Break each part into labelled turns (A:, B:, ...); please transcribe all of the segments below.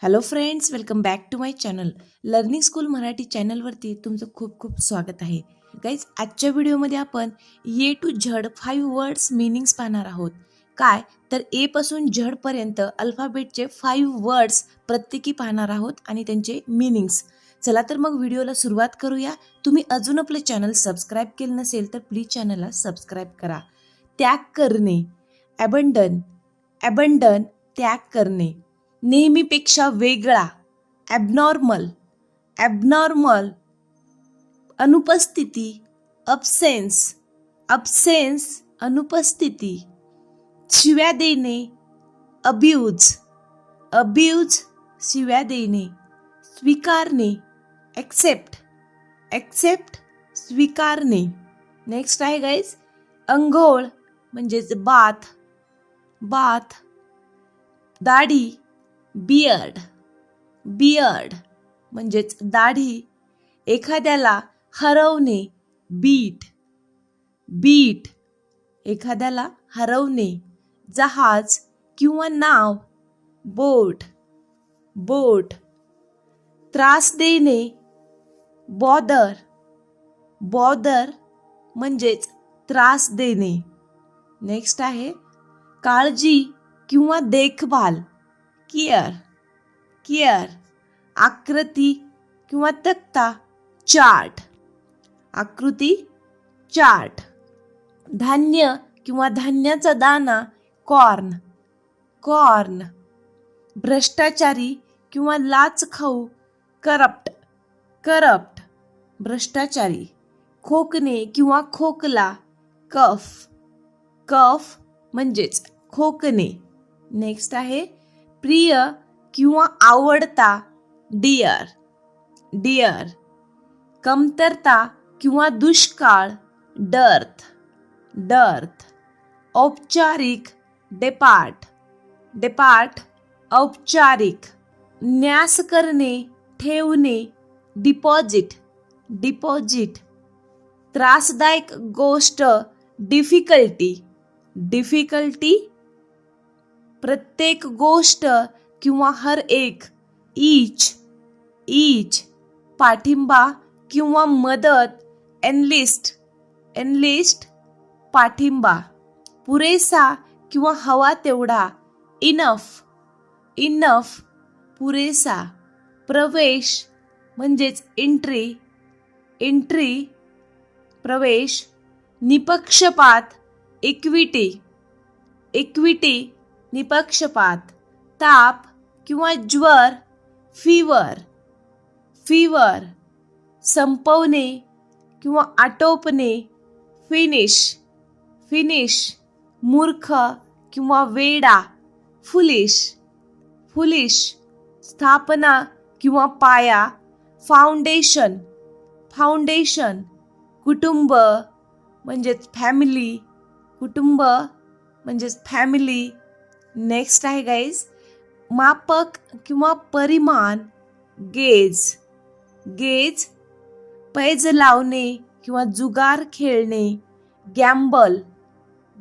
A: Hello friends, welcome back to my channel. Learning school Marathi चॅनलवरती तुमचं खूप खूप स्वागत आहे. गाईज, आजच्या व्हिडिओमध्ये आपण ए टू झेड 5 वर्ड्स मीनिंग्स पाहणार आहोत. काय तर ए पासून झेड पर्यंत अल्फाबेटचे 5 वर्ड्स प्रत्येकी पाहणार आहोत आणि त्यांचे मीनिंग्स. चला तर मग व्हिडिओला सुरुवात करूया. तुम्ही अजून आपलं चॅनल सबस्क्राईब केलं नसेल तर प्लीज चॅनलला सबस्क्राईब करा. त्याग करणे, ॲबंडन, ॲबंडन त्याग करणे. नेहमीपेक्षा वेगळा, ॲबनॉर्मल, ॲबनॉर्मल. अनुपस्थिती, अब्सेन्स, अब्सेन्स अनुपस्थिती. शिव्या देणे, अब्यूज, अब्यूज शिव्या देणे. स्वीकारणे, ॲक्सेप्ट, ॲक्सेप्ट स्वीकारणे. नेक्स्ट आहे गाईज, अंघोळ म्हणजेच बाथ, बाथ. दाढी, बियर्ड, बियर्ड म्हणजेच दाढी. एखाद्याला हरवणे, बीट, बीट एखाद्याला हरवणे. जहाज किंवा नाव, बोट, बोट. त्रास देणे, बॉदर, बॉदर म्हणजेच त्रास देणे. नेक्स्ट आहे काळजी किंवा देखभाल, केअर, केअर. आकृती किंवा तक्ता, चार्ट, आकृती, चार्ट. धान्य किंवा धान्याचा दाना, कॉर्न, कॉर्न. भ्रष्टाचारी किंवा लाचखाऊ, करप्ट, करप्ट भ्रष्टाचारी. खोकणे किंवा खोकला, कफ, कफ म्हणजेच खोकणे. नेक्स्ट आहे प्रिय किंवा आवडता, डिअर, डिअर. कमतरता किंवा दुष्काळ, डर्थ, डर्थ. औपचारिक, डेपार्ट, डेपार्ट औपचारिक. न्यास करणे, ठेवणे, डिपॉझिट, डिपॉझिट. त्रासदायक गोष्ट, डिफिकल्टी, डिफिकल्टी. प्रत्येक गोष्ट किंवा हर एक, ईच, ईच. पाठिंबा किंवा मदत, एनलिस्ट, एनलिस्ट पाठिंबा. पुरेसा किंवा हवा तेवढा, इनफ, इनफ पुरेसा. प्रवेश म्हणजेच एंट्री, एंट्री प्रवेश. निपक्षपात, इक्विटी, इक्विटी निपक्षपात. ताप किंवा ज्वर, फीवर, फीवर. संपवणे किंवा आटोपणे, फिनिश, फिनिश. मूर्ख किंवा वेडा, फुलिश, फुलिश. स्थापना किंवा पाया, फाउंडेशन, फाउंडेशन. कुटुंब म्हणजेच फॅमिली, कुटुंब म्हणजेच फॅमिली. नेक्स्ट आहे गाईज, मापक किंवा परिमाण, गेज, गेज. पैज लावणे किंवा जुगार खेळणे, गॅम्बल,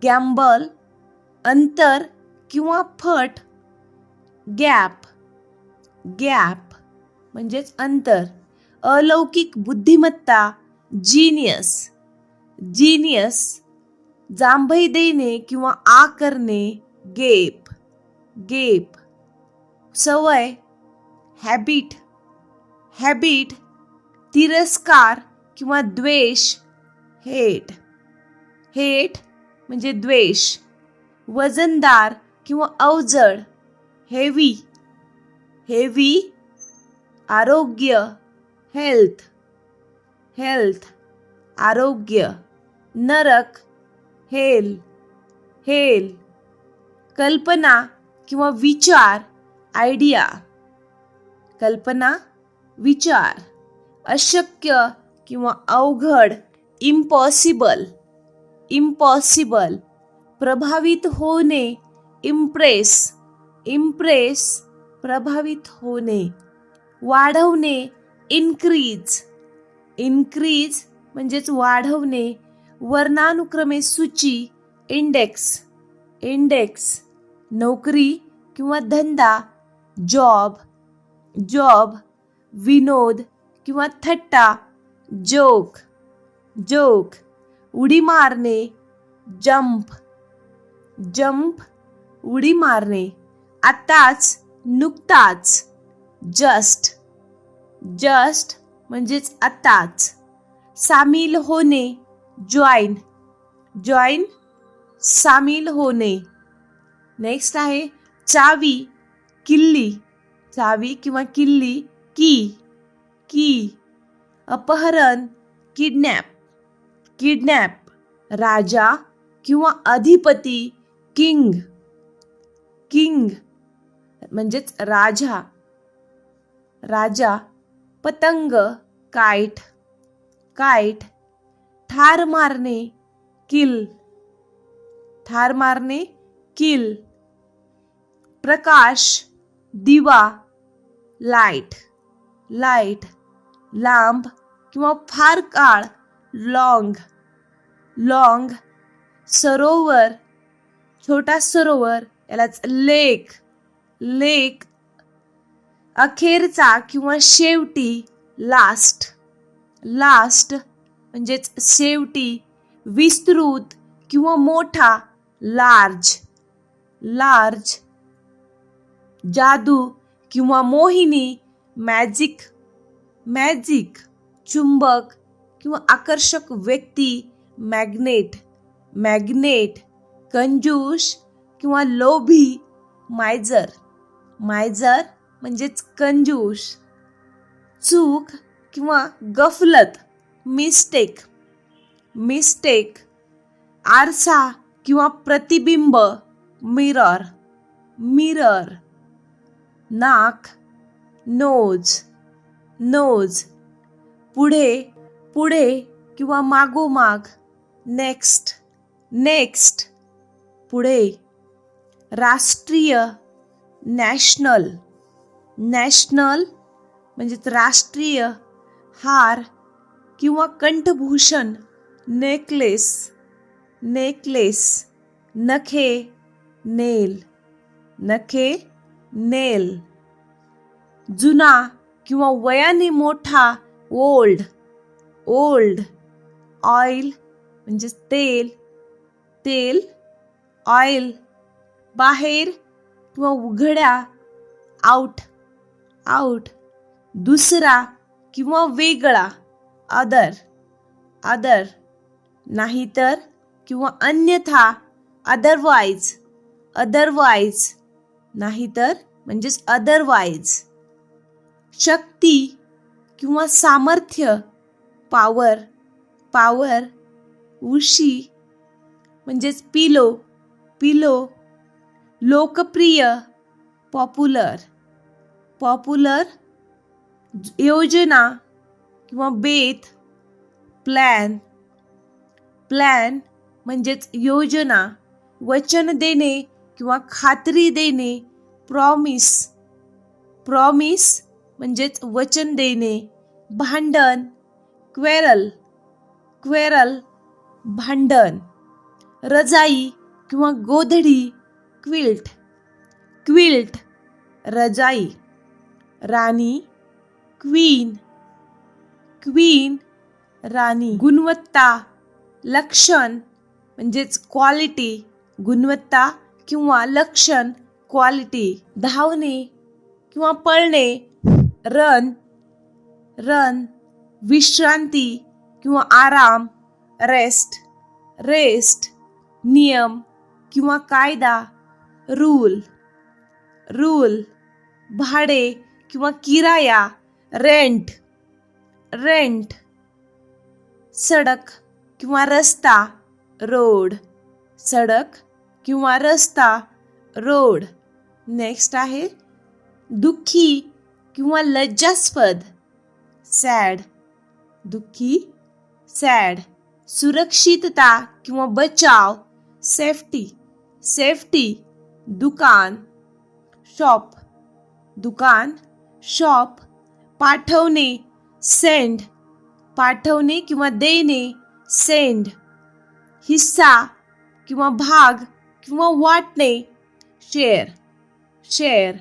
A: गॅम्बल. अंतर किंवा फट, गॅप, गॅप म्हणजेच अंतर. अलौकिक बुद्धिमत्ता, जीनियस, जीनियस. जांभई देणे किंवा आ करणे, गेप, गेप. सवय, हॅबिट, हॅबिट. तिरस्कार किंवा द्वेष, हेट, हेट म्हणजे द्वेष. वजनदार किंवा अवजड, हेवी, हेवी. आरोग्य, हेल्थ, हेल्थ आरोग्य. नरक, हेल, हेल. कल्पना किंवा विचार, आयडिया, कल्पना, विचार. अशक्य किंवा अवघड, इम्पॉसिबल, इम्पॉसिबल. प्रभावित होणे, इम्प्रेस, इम्प्रेस प्रभावित होणे. वाढवणे, इन्क्रीज, इन्क्रीज म्हणजेच वाढवणे. वर्णानुक्रमे सूची, इंडेक्स, इंडेक्स. नोकरी किंवा धंदा, जॉब, जॉब, विनोद किंवा थट्टा, जोक, जोक. उडी मारणे, जंप, जंप, उडी मारणे. आताच, नुकताच, जस्ट, जस्ट म्हणजेच आताच. सामील होणे, जॉईन, जॉईन, सामील होणे. नेक्स्ट आहे चावी, किल्ली, चावी किंवा किल्ली, की, की. अपहरण, किडनॅप, किडनॅप. राजा किंवा अधिपती, किंग, किंग म्हणजेच राजा, राजा. पतंग, काईट, काईट. ठार मारणे, किल, ठार मारणे, किल. प्रकाश, दिवा, लाईट, लाईट. लांब किंवा फार काळ, लॉंग, लॉंग. सरोवर, छोटा सरोवर, यालाच लेक, लेक. अखेरचा किंवा शेवटी, लास्ट, लास्ट म्हणजेच शेवटी. विस्तृत किंवा मोठा, लार्ज, लार्ज. जादू किंवा मोहिनी, मॅजिक, मॅजिक. चुंबक किंवा आकर्षक व्यक्ती, मॅग्नेट, मॅग्नेट. कंजूस किंवा लोभी, मायजर, मायजर म्हणजेच कंजूस. चूक किंवा गफलत, मिस्टेक, मिस्टेक. आरसा किंवा प्रतिबिंब, मिरर, मिरर. नाक, नोज, नोज. पुढे, पुढे किंवा मागोमाग, नेक्स्ट, नेक्स्ट. पुढे. राष्ट्रीय, नॅशनल, नॅशनल म्हणजेच राष्ट्रीय. हार किंवा कंठभूषण, नेकलेस, नेकलेस. नखे, नेल, नखे, नेल. जुना किंवा वयाने मोठा, ओल्ड, ओल्ड. ऑइल म्हणजे तेल, तेल, ऑइल. बाहेर किंवा उघड्या, आउट, आउट. दुसरा किंवा वेगळा, अदर, अदर. नाहीतर किंवा अन्यथा, अदरवाईज, अदरवाईज. नाहीतर म्हणजेच अदरवाईज. शक्ती किंवा सामर्थ्य, पॉवर, पॉवर. उशी म्हणजेच पिलो, पिलो. लोकप्रिय, पॉप्युलर, पॉप्युलर. योजना किंवा बेत, प्लॅन, प्लॅन म्हणजेच योजना. वचन देणे किंवा खात्री देणे, प्रॉमिस, प्रॉमिस म्हणजेच वचन देणे. भांडण, क्वेरल, क्वेरल. भांडण. रजाई किंवा गोधडी, क्विल्ट, क्विल्ट. रजाई. राणी, क्वीन, क्वीन. राणी. गुणवत्ता, लक्षण म्हणजेच क्वालिटी. गुणवत्ता किंवा लक्षण, क्वालिटी. धावणे किंवा पळणे, रन, रन. विश्रांती किंवा आराम, रेस्ट, रेस्ट. नियम किंवा कायदा, रूल, रूल. भाडे किंवा किराया, रेंट, रेंट. सडक किंवा रस्ता, रोड, सडक किंवा रस्ता, रोड. नेक्स्ट आहे दुःखी किंवा लज्जास्पद, सॅड, दुःखी, सॅड. सुरक्षितता किंवा बचाव, सेफ्टी, सेफ्टी. दुकान, शॉप, दुकान, शॉप. पाठवणे, सेंड, पाठवणे किंवा देणे, सेंड. हिस्सा किंवा भाग किंवा वाटणे, शेअर, शेअर.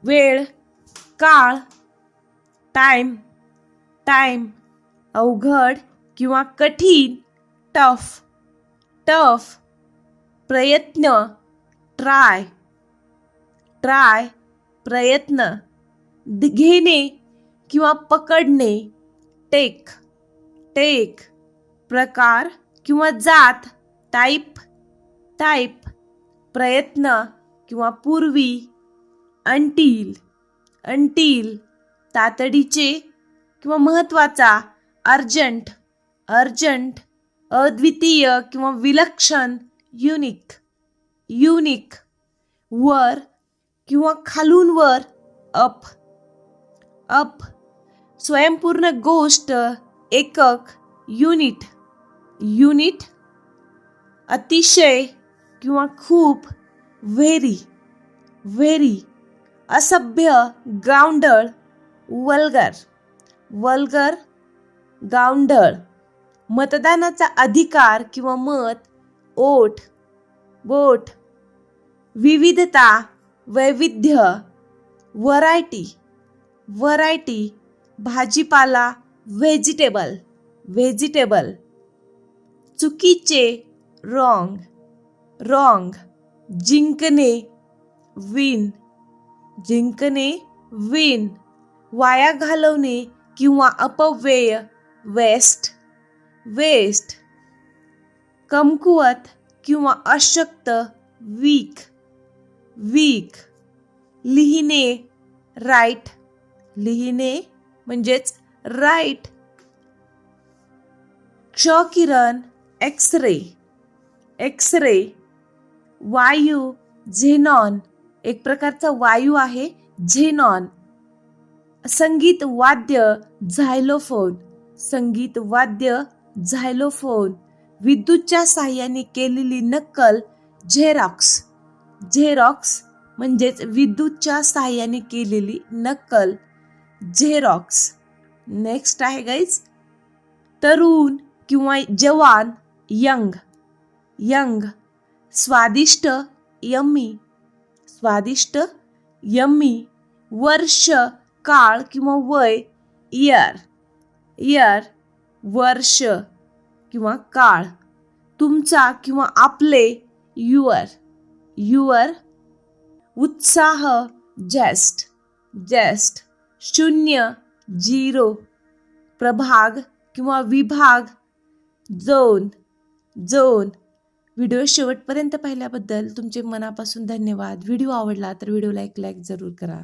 A: वेळ काळ, टाइम, टाइम, अवघड किंवा कठीण, टफ, टफ, प्रयत्न, ट्राय, ट्राय, प्रयत्न, घेणे किंवा पकडणे, टेक, टेक, प्रकार किंवा जात, टाइप, टाइप, प्रयत्न किंवा पूर्वी, अंटील, अंटील, तातडीचे किंवा महत्त्वाचा, अर्जंट, अर्जंट, अद्वितीय किंवा विलक्षण, युनिक, युनिक, वर किंवा खालून वर, अप, अप, स्वयंपूर्ण गोष्ट, एकक, युनिट, युनिट, अतिशय किंवा खूप, व्हेरी, व्हेरी, असभ्य, गावंढळ, वल्गर, वल्गर, गावंढळ, मतदानाचा अधिकार किंवा मत, ओट, बोट, विविधता, वैविध्य, व्हरायटी, व्हरायटी, भाजीपाला, व्हेजिटेबल, व्हेजिटेबल, चुकीचे, रॉंग, रॉंग, जिंकणे, विन, जिंकणे, विन, वाया घालवणे किंवा अपव्यय, वेस्ट, वेस्ट, कमकुवत किंवा अशक्त, वीक, वीक, लिहिणे, राईट, लिहिणे म्हणजेच राईट, क्षकिरण, एक्सरे, एक्सरे, वायू, झेनॉन, एक प्रकारचा वायू आहे, झेनॉन, संगीत वाद्य, झायलोफोन, संगीत वाद्य, झायलोफोन, विद्युतच्या साहाय्याने केलेली नक्कल, झेरॉक्स, झेरॉक्स म्हणजेच विद्युतच्या साहाय्याने केलेली नक्कल, झेरॉक्स. नेक्स्ट आहे गाईज, तरुण किंवा जवान, यंग, यंग, स्वादिष्ट, यम्मी, स्वादिष्ट, यम्मी, वर्ष, काळ किंवा वय, इयर, इयर, वर्ष किंवा काळ, तुमचा किंवा आपले, युअर, युअर, उत्साह, जेस्ट, जेस्ट, शून्य, झिरो, प्रभाग किंवा विभाग, झोन, झोन. व्हिडिओ शेवटपर्यंत पाहिल्याबद्दल तुमचे मनापासून धन्यवाद. व्हिडिओ आवडला तर व्हिडिओला एक लाईक जरूर करा.